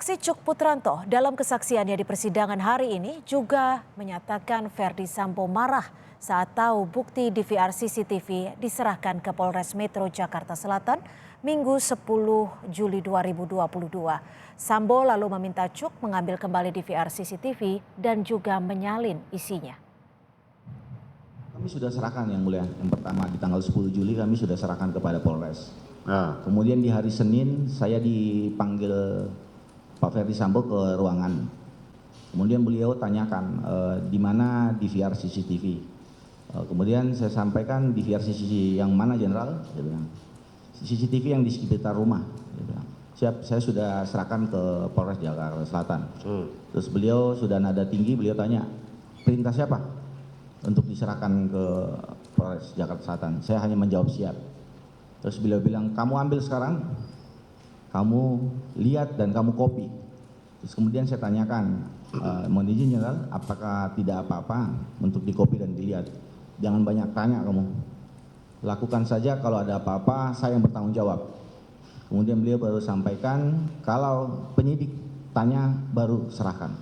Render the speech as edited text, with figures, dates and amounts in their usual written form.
Saksi Cuk Putranto dalam kesaksiannya di persidangan hari ini juga menyatakan Verdi Sambo marah saat tahu bukti DVR CCTV diserahkan ke Polres Metro Jakarta Selatan Minggu 10 Juli 2022. Sambo lalu meminta Cuk mengambil kembali DVR CCTV dan juga menyalin isinya. Kami sudah serahkan yang mulia, yang pertama di tanggal 10 Juli kami sudah serahkan kepada Polres. Kemudian di hari Senin saya dipanggil Pak Verdi Sambo ke ruangan. Kemudian beliau tanyakan di mana DVR CCTV. Kemudian saya sampaikan DVR CCTV yang mana Jenderal? Dia bilang, CCTV yang di sekitar rumah. Dia bilang, siap, saya sudah serahkan ke Polres Jakarta Selatan. Terus beliau sudah nada tinggi, beliau tanya, perintah siapa untuk diserahkan ke Polres Jakarta Selatan? Saya hanya menjawab siap. Terus beliau bilang, kamu ambil sekarang, kamu lihat dan kamu copy. Terus kemudian saya tanyakan, mohon izin Jenderal, apakah tidak apa-apa untuk di copy dan dilihat? Jangan banyak tanya kamu. Lakukan saja, kalau ada apa-apa saya yang bertanggung jawab. Kemudian beliau baru sampaikan, kalau penyidik tanya baru serahkan.